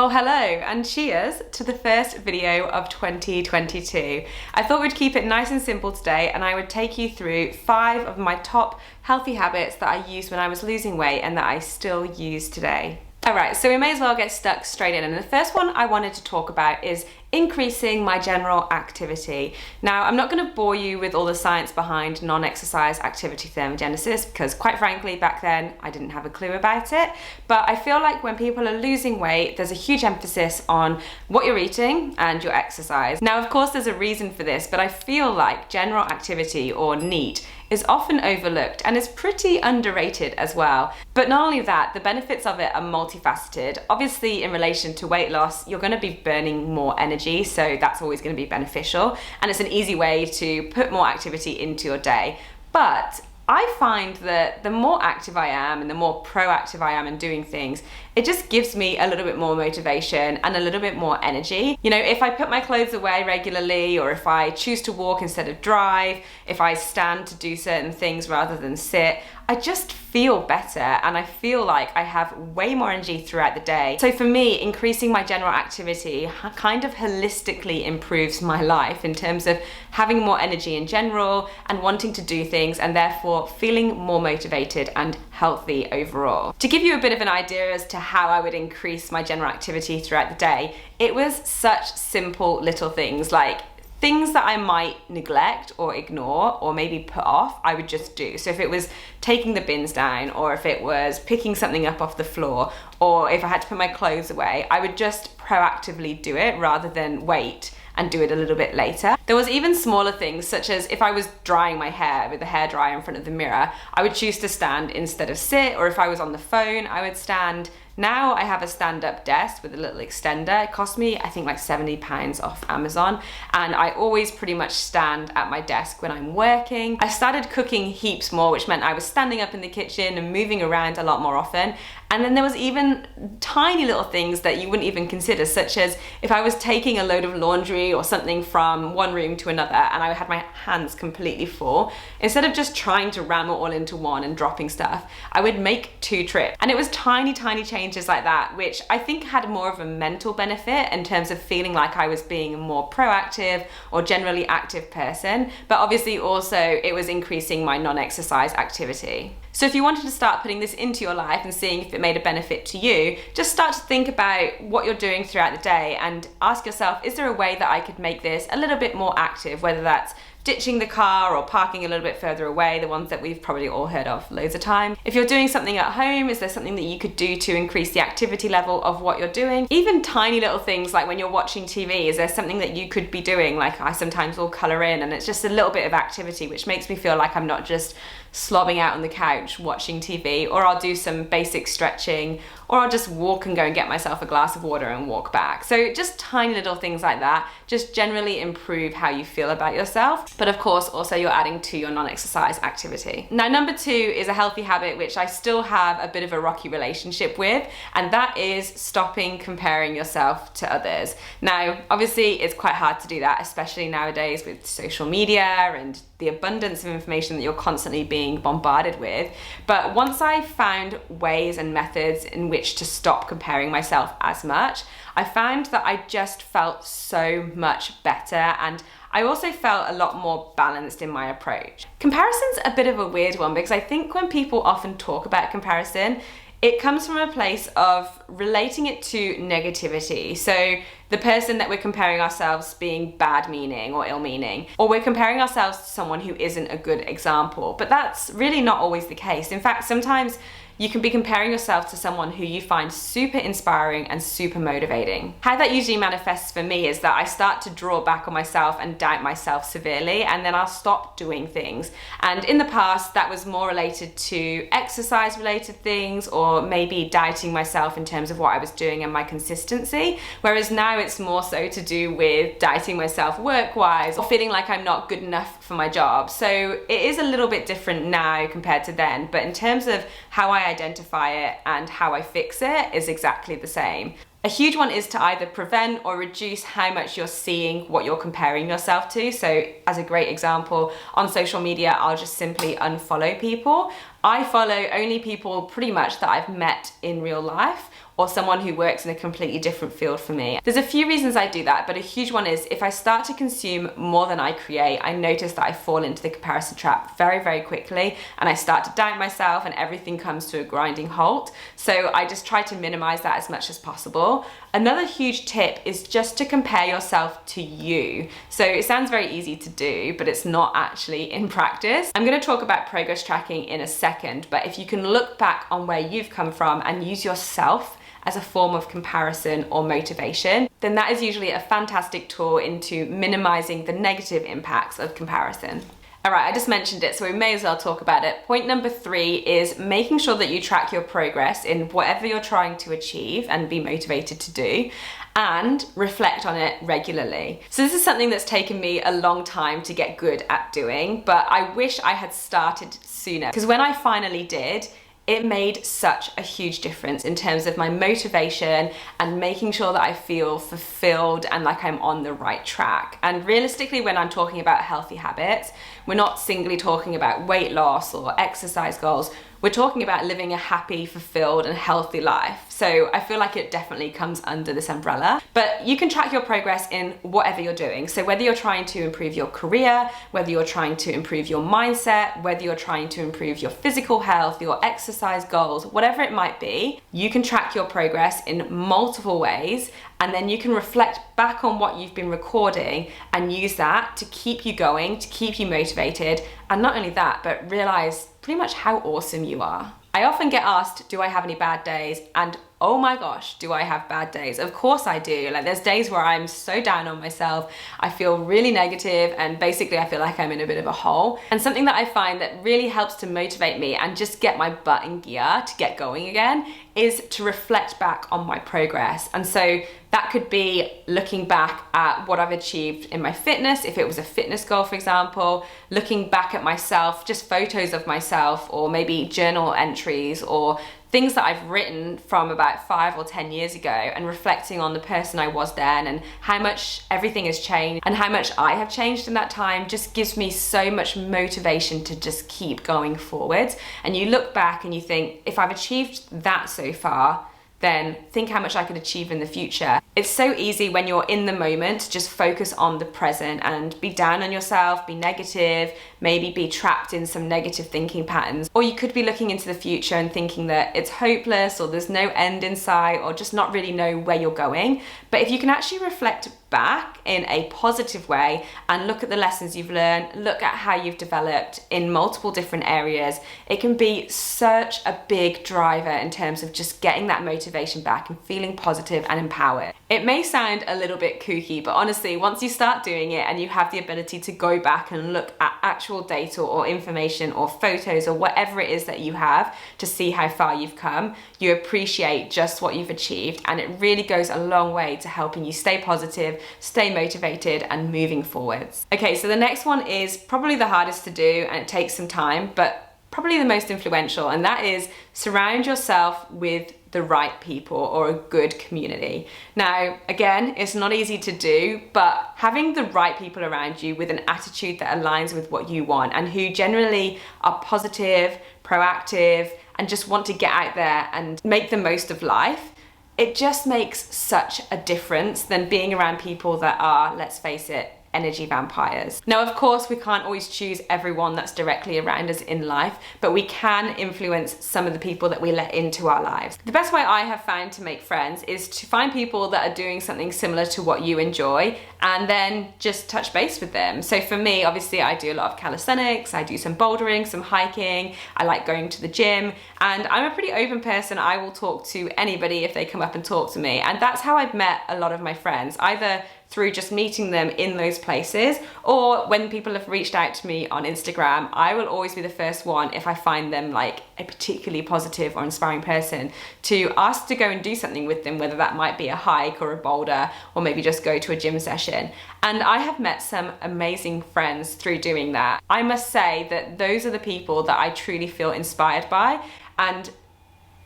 Oh, hello and cheers to the first video of 2022. I thought we'd keep it nice and simple today, and I would take you through 5 of my top healthy habits that I used when I was losing weight and that I still use today. Alright, so we may as well get stuck straight in, and the first one I wanted to talk about is increasing my general activity. Now, I'm not going to bore you with all the science behind non-exercise activity thermogenesis because, quite frankly, back then I didn't have a clue about it, but I feel like when people are losing weight, there's a huge emphasis on what you're eating and your exercise. Now, of course, there's a reason for this, but I feel like general activity, or NEAT, is often overlooked and is pretty underrated as well. But not only that, the benefits of it are multifaceted. Obviously, in relation to weight loss, you're going to be burning more energy, so that's always going to be beneficial, and it's an easy way to put more activity into your day. But I find that the more active I am and the more proactive I am in doing things, it just gives me a little bit more motivation and a little bit more energy. You know, if I put my clothes away regularly, or if I choose to walk instead of drive, if I stand to do certain things rather than sit, I just feel better and I feel like I have way more energy throughout the day. So for me, increasing my general activity kind of holistically improves my life in terms of having more energy in general and wanting to do things, and therefore feeling more motivated and healthy overall. To give you a bit of an idea as to how I would increase my general activity throughout the day, it was such simple little things, like things that I might neglect or ignore or maybe put off, I would just do. So if it was taking the bins down, or if it was picking something up off the floor, or if I had to put my clothes away, I would just proactively do it rather than wait and do it a little bit later. There was even smaller things, such as if I was drying my hair with a hairdryer in front of the mirror, I would choose to stand instead of sit, or if I was on the phone, I would stand. Now I have a stand-up desk with a little extender. It cost me, I think, like £70 off Amazon, and I always pretty much stand at my desk when I'm working. I started cooking heaps more, which meant I was standing up in the kitchen and moving around a lot more often. And then there was even tiny little things that you wouldn't even consider, such as if I was taking a load of laundry or something from one room to another and I had my hands completely full, instead of just trying to ram it all into one and dropping stuff, I would make 2 trips. And it was tiny changes like that, which I think had more of a mental benefit in terms of feeling like I was being a more proactive or generally active person. But obviously also it was increasing my non-exercise activity. So if you wanted to start putting this into your life and seeing if it made a benefit to you, just start to think about what you're doing throughout the day and ask yourself, is there a way that I could make this a little bit more active, whether that's ditching the car or parking a little bit further away, the ones that we've probably all heard of loads of time. If you're doing something at home, is there something that you could do to increase the activity level of what you're doing? Even tiny little things like when you're watching TV, is there something that you could be doing? Like I sometimes will colour in, and it's just a little bit of activity which makes me feel like I'm not just slobbing out on the couch watching TV, or I'll do some basic stretching, or I'll just walk and go and get myself a glass of water and walk back. So just tiny little things like that just generally improve how you feel about yourself. But of course, also you're adding to your non-exercise activity. Now, number 2 is a healthy habit which I still have a bit of a rocky relationship with, and that is stopping comparing yourself to others. Now, obviously it's quite hard to do that, especially nowadays with social media and the abundance of information that you're constantly being bombarded with. But once I found ways and methods in which to stop comparing myself as much, I found that I just felt so much better, and I also felt a lot more balanced in my approach. Comparison's a bit of a weird one, because I think when people often talk about comparison, it comes from a place of relating it to negativity. So the person that we're comparing ourselves being bad meaning or ill meaning, or we're comparing ourselves to someone who isn't a good example. But that's really not always the case. In fact, sometimes you can be comparing yourself to someone who you find super inspiring and super motivating. How that usually manifests for me is that I start to draw back on myself and doubt myself severely, and then I'll stop doing things. And in the past, that was more related to exercise related things, or maybe doubting myself in terms of what I was doing and my consistency. Whereas now it's more so to do with doubting myself work-wise, or feeling like I'm not good enough for my job. So it is a little bit different now compared to then, but in terms of how I identify it and how I fix it is exactly the same. A huge one is to either prevent or reduce how much you're seeing what you're comparing yourself to. So as a great example, on social media, I'll just simply unfollow people. I follow only people pretty much that I've met in real life, or someone who works in a completely different field for me. There's a few reasons I do that, but a huge one is if I start to consume more than I create, I notice that I fall into the comparison trap very, very quickly, and I start to doubt myself and everything comes to a grinding halt. So I just try to minimize that as much as possible. Another huge tip is just to compare yourself to you. So it sounds very easy to do, but it's not actually in practice. I'm going to talk about progress tracking in a second, but if you can look back on where you've come from and use yourself as a form of comparison or motivation, then that is usually a fantastic tool into minimizing the negative impacts of comparison. All right, I just mentioned it, so we may as well talk about it. Point number 3 is making sure that you track your progress in whatever you're trying to achieve and be motivated to do, and reflect on it regularly. So this is something that's taken me a long time to get good at doing, but I wish I had started sooner, because when I finally did, it made such a huge difference in terms of my motivation and making sure that I feel fulfilled and like I'm on the right track. And realistically, when I'm talking about healthy habits, we're not singly talking about weight loss or exercise goals. We're talking about living a happy, fulfilled, and healthy life. So I feel like it definitely comes under this umbrella. But you can track your progress in whatever you're doing. So whether you're trying to improve your career, whether you're trying to improve your mindset, whether you're trying to improve your physical health, your exercise goals, whatever it might be, you can track your progress in multiple ways. And then you can reflect back on what you've been recording and use that to keep you going, to keep you motivated. And not only that, but realize pretty much how awesome you are. I often get asked, do I have any bad days? And oh my gosh, do I have bad days? Of course I do. Like, there's days where I'm so down on myself, I feel really negative, and basically I feel like I'm in a bit of a hole. And something that I find that really helps to motivate me and just get my butt in gear to get going again is to reflect back on my progress. And so that could be looking back at what I've achieved in my fitness, if it was a fitness goal, for example, looking back at myself, just photos of myself, or maybe journal entries, or things that I've written from about 5 or 10 years ago, and reflecting on the person I was then and how much everything has changed and how much I have changed in that time just gives me so much motivation to just keep going forward. And you look back and you think, if I've achieved that so far, then think how much I could achieve in the future. It's so easy when you're in the moment to just focus on the present and be down on yourself, be negative, maybe be trapped in some negative thinking patterns. Or you could be looking into the future and thinking that it's hopeless, or there's no end in sight, or just not really know where you're going. But if you can actually reflect back in a positive way and look at the lessons you've learned, look at how you've developed in multiple different areas, it can be such a big driver in terms of just getting that motivation back and feeling positive and empowered. It may sound a little bit kooky, but honestly, once you start doing it and you have the ability to go back and look at actual data or information or photos or whatever it is that you have to see how far you've come, you appreciate just what you've achieved, and it really goes a long way to helping you stay positive, stay motivated, and moving forwards. Okay, so the next one is probably the hardest to do, and it takes some time, but probably the most influential, and that is surround yourself with the right people or a good community. Now, again, it's not easy to do, but having the right people around you with an attitude that aligns with what you want and who generally are positive, proactive, and just want to get out there and make the most of life, it just makes such a difference than being around people that are, let's face it, energy vampires. Now, of course, we can't always choose everyone that's directly around us in life, but we can influence some of the people that we let into our lives. The best way I have found to make friends is to find people that are doing something similar to what you enjoy and then just touch base with them. So for me, obviously, I do a lot of calisthenics, I do some bouldering, some hiking, I like going to the gym, and I'm a pretty open person. I will talk to anybody if they come up and talk to me, and that's how I've met a lot of my friends, either through just meeting them in those places, or when people have reached out to me on Instagram, I will always be the first one, if I find them like a particularly positive or inspiring person, to ask to go and do something with them, whether that might be a hike or a boulder, or maybe just go to a gym session. And I have met some amazing friends through doing that. I must say that those are the people that I truly feel inspired by and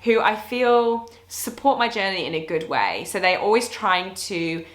who I feel support my journey in a good way. So they're always trying to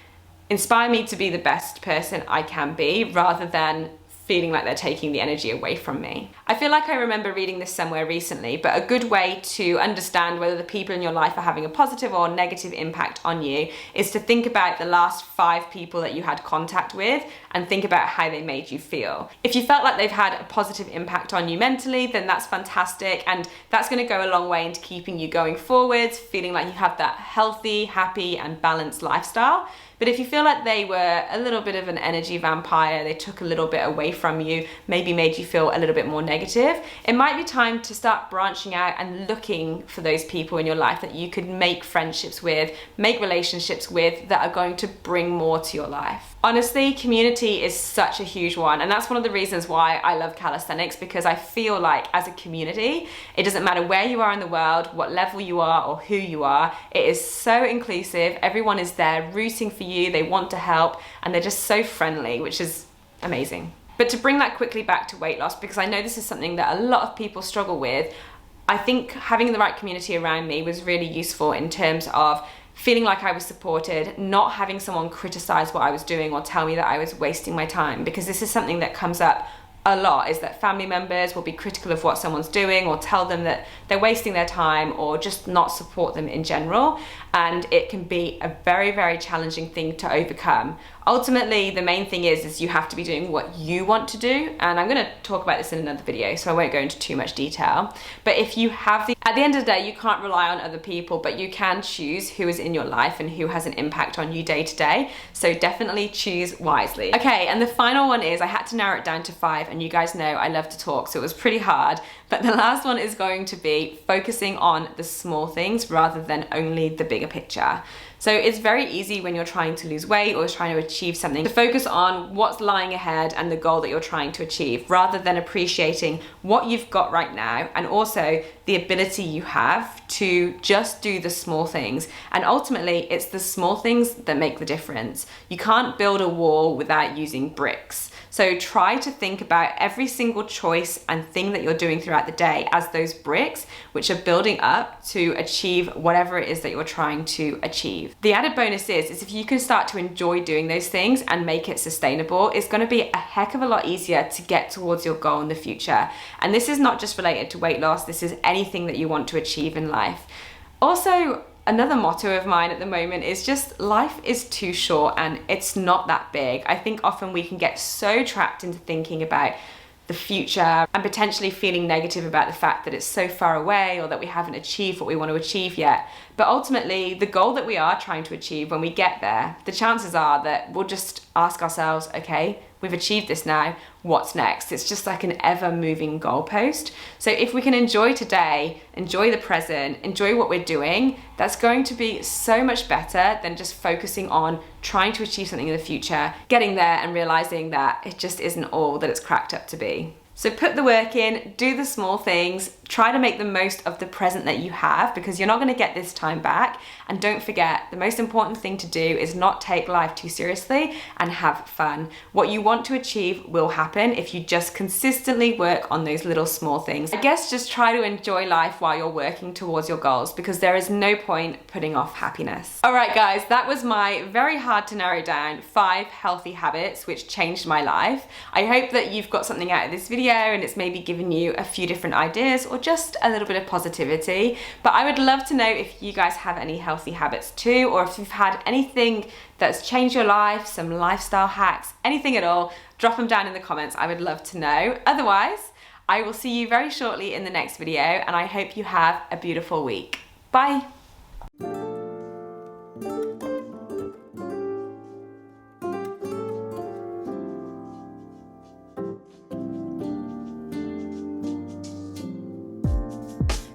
inspire me to be the best person I can be, rather than feeling like they're taking the energy away from me. I feel like I remember reading this somewhere recently, but a good way to understand whether the people in your life are having a positive or negative impact on you is to think about the last 5 people that you had contact with and think about how they made you feel. If you felt like they've had a positive impact on you mentally, then that's fantastic, and that's going to go a long way into keeping you going forwards, feeling like you have that healthy, happy and balanced lifestyle. But if you feel like they were a little bit of an energy vampire, they took a little bit away from you, maybe made you feel a little bit more negative, it might be time to start branching out and looking for those people in your life that you could make friendships with, make relationships with, that are going to bring more to your life. Honestly, community is such a huge one, and that's one of the reasons why I love calisthenics, because I feel like as a community, it doesn't matter where you are in the world, what level you are or who you are, it is so inclusive. Everyone is there rooting for you, they want to help, and they're just so friendly, which is amazing. But to bring that quickly back to weight loss, because I know this is something that a lot of people struggle with, I think having the right community around me was really useful in terms of feeling like I was supported, not having someone criticize what I was doing or tell me that I was wasting my time, because this is something that comes up a lot, is that family members will be critical of what someone's doing or tell them that they're wasting their time or just not support them in general, and it can be a very, very challenging thing to overcome. Ultimately, the main thing is you have to be doing what you want to do, and I'm going to talk about this in another video, so I won't go into too much detail. But if you have at the end of the day, you can't rely on other people, but you can choose who is in your life and who has an impact on you day to day. So definitely choose wisely. Okay, and the final one is, I had to narrow it down to 5, and you guys know I love to talk, so it was pretty hard. But the last one is going to be focusing on the small things rather than only the bigger picture. So it's very easy when you're trying to lose weight or trying to achieve something to focus on what's lying ahead and the goal that you're trying to achieve, rather than appreciating what you've got right now and also the ability you have to just do the small things. And ultimately, it's the small things that make the difference. You can't build a wall without using bricks. So try to think about every single choice and thing that you're doing throughout the day as those bricks, which are building up to achieve whatever it is that you're trying to achieve. The added bonus is if you can start to enjoy doing those things and make it sustainable, it's going to be a heck of a lot easier to get towards your goal in the future. And this is not just related to weight loss, this is anything that you want to achieve in life. Also, another motto of mine at the moment is just life is too short and it's not that big. I think often we can get so trapped into thinking about the future and potentially feeling negative about the fact that it's so far away or that we haven't achieved what we want to achieve yet. But ultimately, the goal that we are trying to achieve, when we get there, the chances are that we'll just ask ourselves, okay, we've achieved this now, what's next? It's just like an ever moving goalpost. So if we can enjoy today, enjoy the present, enjoy what we're doing, that's going to be so much better than just focusing on trying to achieve something in the future, getting there and realizing that it just isn't all that it's cracked up to be. So put the work in, do the small things, try to make the most of the present that you have, because you're not going to get this time back. And don't forget, the most important thing to do is not take life too seriously and have fun. What you want to achieve will happen if you just consistently work on those little small things. I guess just try to enjoy life while you're working towards your goals, because there is no point putting off happiness. All right, guys, that was my very hard to narrow down 5 healthy habits which changed my life. I hope that you've got something out of this video and it's maybe given you a few different ideas or just a little bit of positivity. But I would love to know if you guys have any healthy habits too, or if you've had anything that's changed your life, some lifestyle hacks, anything at all, drop them down in the comments. I would love to know. Otherwise, I will see you very shortly in the next video, and I hope you have a beautiful week. Bye.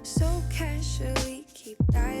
So casually keep that